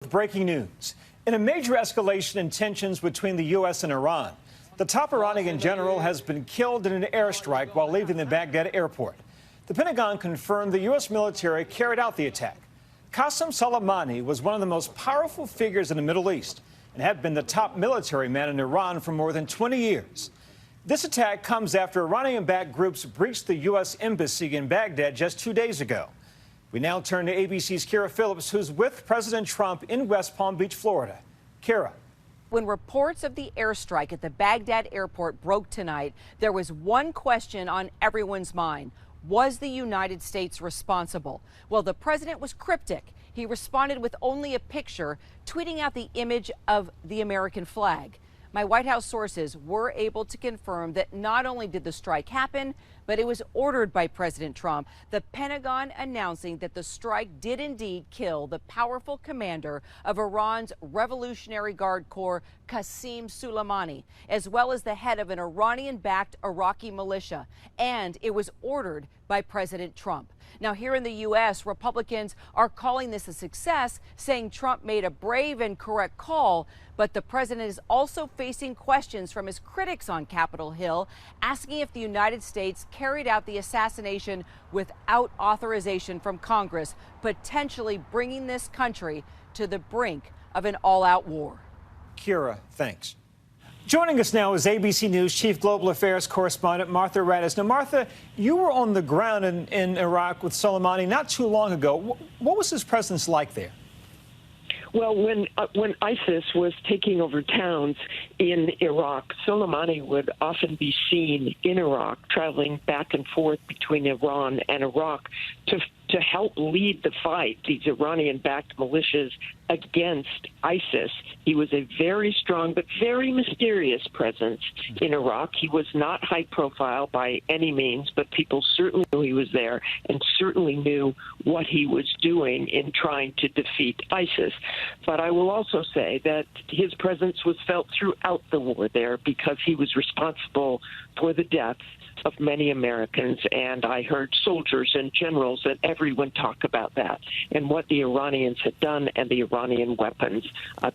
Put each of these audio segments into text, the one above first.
Breaking news. In a major escalation in tensions between the U.S. and Iran, the top Iranian general has been killed in an airstrike while leaving the Baghdad airport. The Pentagon confirmed the U.S. military carried out the attack. Qasem Soleimani was one of the most powerful figures in the Middle East and had been the top military man in Iran for more than 20 years. This attack comes after Iranian-backed groups breached the U.S. embassy in Baghdad just 2 days ago. We now turn to ABC's Kara Phillips, who's with President Trump in West Palm Beach, Florida. Kara. When reports of the airstrike at the Baghdad airport broke tonight, there was one question on everyone's mind. Was the United States responsible? Well, the president was cryptic. He responded with only a picture, tweeting out the image of the American flag. My White House sources were able to confirm that not only did the strike happen, but it was ordered by President Trump. The Pentagon announcing that the strike did indeed kill the powerful commander of Iran's Revolutionary Guard Corps, Qasem Solimani, as well as the head of an Iranian-backed Iraqi militia. And it was ordered by President Trump. Now, here in the U.S., Republicans are calling this a success, saying Trump made a brave and correct call. But the president is also facing questions from his critics on Capitol Hill, asking if the United States carried out the assassination without authorization from Congress, potentially bringing this country to the brink of an all-out war. Kira, thanks. Joining us now is ABC News Chief Global Affairs Correspondent Martha Raddatz. Now, Martha, you were on the ground in Iraq with Soleimani not too long ago. What was his presence like there? Well, when ISIS was taking over towns in Iraq, Soleimani would often be seen in Iraq, traveling back and forth between Iran and Iraq to help lead the fight, these Iranian-backed militias against ISIS. He was a very strong but very mysterious presence in Iraq. He was not high profile by any means, but people certainly knew he was there and certainly knew what he was doing in trying to defeat ISIS. But I will also say that his presence was felt throughout the war there because he was responsible for the deaths of many Americans, and I heard soldiers and generals and everyone talk about that and what the Iranians had done and the Iranian weapons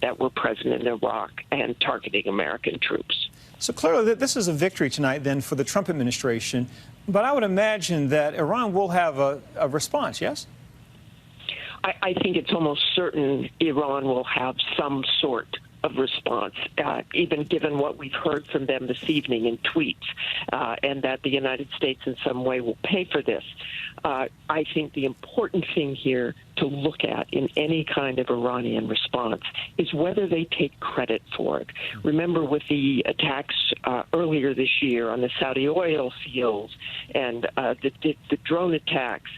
that were present in Iraq and targeting American troops. So clearly this is a victory tonight then for the Trump administration, but I would imagine that Iran will have a response, yes? I think it's almost certain Iran will have some sort of response, even given what we've heard from them this evening in tweets, and that the United States in some way will pay for this. I think the important thing here to look at in any kind of Iranian response is whether they take credit for it. Remember with the attacks earlier this year on the Saudi oil fields and the drone attacks,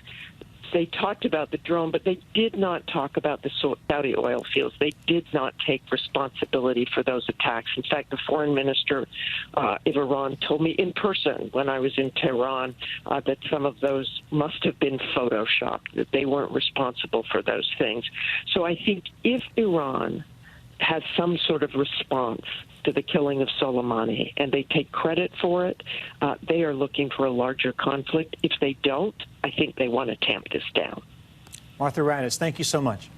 they talked about the drone, but they did not talk about the Saudi oil fields. They did not take responsibility for those attacks. In fact, the foreign minister of Iran told me in person when I was in Tehran that some of those must have been photoshopped, that they weren't responsible for those things. So I think if Iran has some sort of response to the killing of Soleimani and they take credit for it, they are looking for a larger conflict. If they don't, I think they want to tamp this down. Martha Raddatz, thank you so much.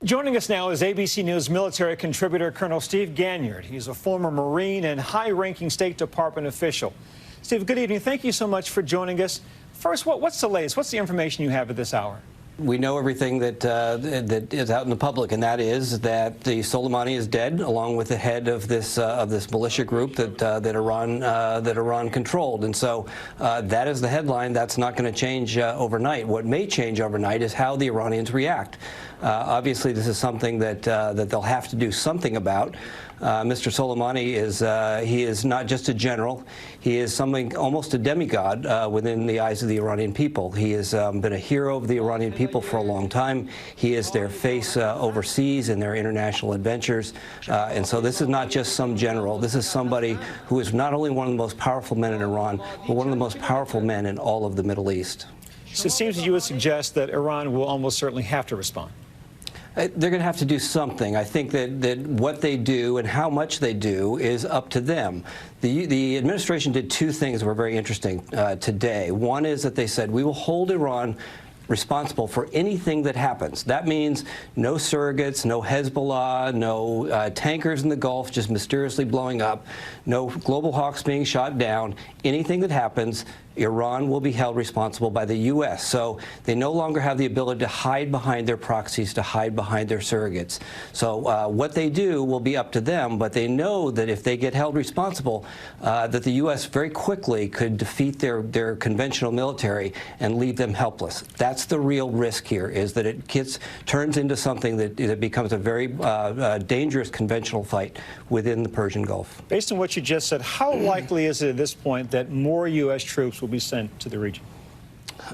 Joining us now is ABC News military contributor Colonel Steve Ganyard. He's a former Marine and high-ranking State Department official. Steve, good evening. Thank you so much for joining us. First, what's the latest? What's the information you have at this hour? We know everything that is out in the public, and that is that the Soleimani is dead, along with the head of this militia group that Iran controlled. And so that is the headline. That's not going to change overnight. What may change overnight is how the Iranians react. Obviously, this is something that they'll have to do something about. Mr. Soleimani is not just a general. He is something almost a demigod within the eyes of the Iranian people. He has been a hero of the Iranian people for a long time. He is their face overseas in their international adventures. And so this is not just some general. This is somebody who is not only one of the most powerful men in Iran, but one of the most powerful men in all of the Middle East. So it seems that you would suggest that Iran will almost certainly have to respond. They're going to have to do something. I think that what they do and how much they do is up to them. The administration did two things that were very interesting today. One is that they said, we will hold Iran responsible for anything that happens. That means no surrogates, no Hezbollah, no tankers in the Gulf just mysteriously blowing up, no global hawks being shot down. Anything that happens, Iran will be held responsible by the U.S. So they no longer have the ability to hide behind their proxies, to hide behind their surrogates. So what they do will be up to them, but they know that if they get held responsible, that the U.S. very quickly could defeat their conventional military and leave them helpless. That's the real risk here, is that it turns into something that becomes a very dangerous conventional fight within the Persian Gulf. Based on what you just said, how likely is it at this point that more U.S. troops will be sent to the region?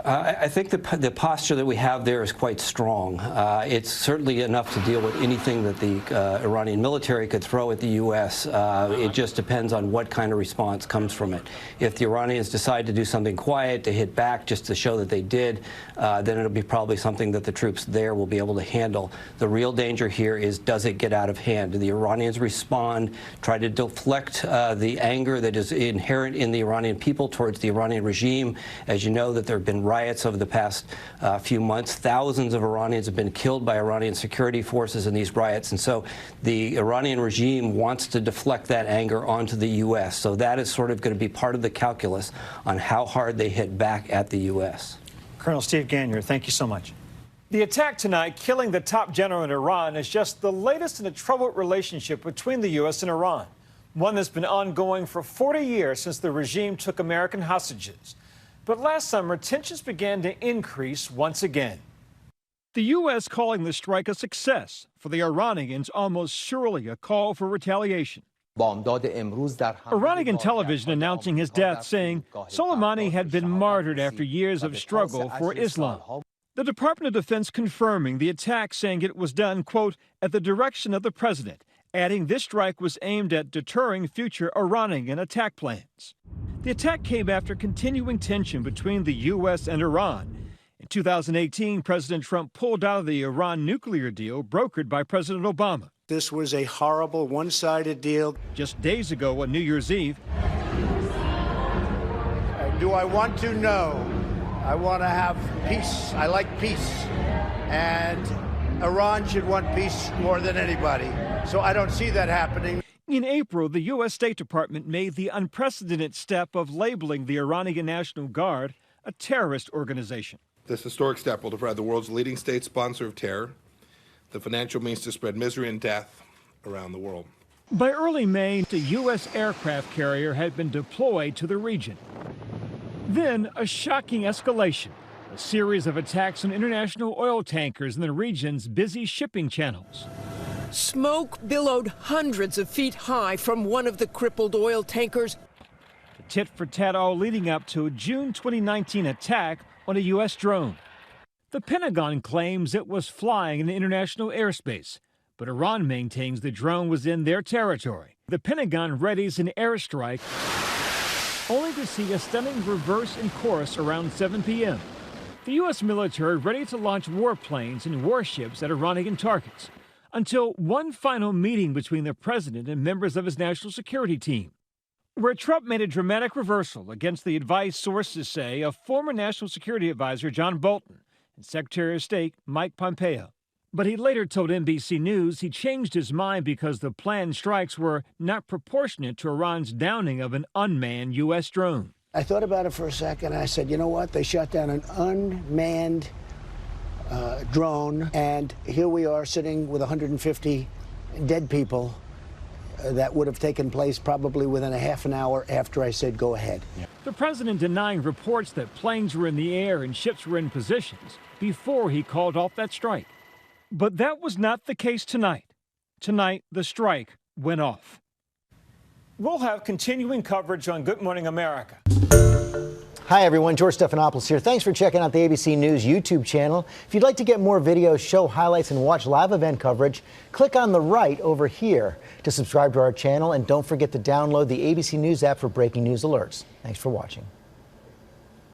I think the posture that we have there is quite strong. It's certainly enough to deal with anything that the Iranian military could throw at the U.S. It just depends on what kind of response comes from it. If the Iranians decide to do something quiet, to hit back just to show that they did, then it'll be probably something that the troops there will be able to handle. The real danger here is, does it get out of hand? Do the Iranians respond, try to deflect the anger that is inherent in the Iranian people towards the Iranian regime? As you know, that there have been riots over the past few months. Thousands of Iranians have been killed by Iranian security forces in these riots. And so the Iranian regime wants to deflect that anger onto the U.S. So that is sort of going to be part of the calculus on how hard they hit back at the U.S. Colonel Steve Gagnier, thank you so much. The attack tonight, killing the top general in Iran, is just the latest in a troubled relationship between the U.S. and Iran, one that's been ongoing for 40 years since the regime took American hostages. But last summer, tensions began to increase once again. The U.S. calling the strike a success. For the Iranians, almost surely a call for retaliation. Iranian television announcing his death, saying Solimani had been martyred after years of struggle for Islam. The Department of Defense confirming the attack, saying it was done, quote, at the direction of the president, adding this strike was aimed at deterring future Iranian attack plans. The attack came after continuing tension between the U.S. and Iran. In 2018, President Trump pulled out of the Iran nuclear deal brokered by President Obama. This was a horrible, one-sided deal. Just days ago on New Year's Eve, Do I want to? No. I want to have peace. I like peace. And Iran should want peace more than anybody. So I don't see that happening. in April, the U.S. State Department made the unprecedented step of labeling the Iranian National Guard a terrorist organization. This historic step will deprive the world's leading state sponsor of terror the financial means to spread misery and death around the world. By early May, the U.S. aircraft carrier had been deployed to the region. Then, a shocking escalation, a series of attacks on international oil tankers in the region's busy shipping channels. Smoke billowed hundreds of feet high from one of the crippled oil tankers. The tit-for-tat all leading up to a June 2019 attack on a U.S. drone. The Pentagon claims it was flying in international airspace, but Iran maintains the drone was in their territory. The Pentagon readies an airstrike, only to see a stunning reverse in course around 7 p.m. The U.S. military ready to launch warplanes and warships at Iranian targets, until one final meeting between the president and members of his national security team, where Trump made a dramatic reversal against the advice sources say of former National Security Advisor John Bolton and Secretary of State Mike Pompeo. But he later told NBC News he changed his mind because the planned strikes were not proportionate to Iran's downing of an unmanned U.S. drone. I thought about it for a second, and I said, you know what? They shot down an unmanned drone, and here we are sitting with 150 dead people. That would have taken place probably within a half an hour after I said go ahead. The president denying reports that planes were in the air and ships were in positions before he called off that strike. But that was not the case tonight. Tonight, the strike went off. We'll have continuing coverage on Good Morning America. Hi, everyone. George Stephanopoulos here. Thanks for checking out the ABC News YouTube channel. If you'd like to get more videos, show highlights, and watch live event coverage, click on the right over here to subscribe to our channel. And don't forget to download the ABC News app for breaking news alerts. Thanks for watching.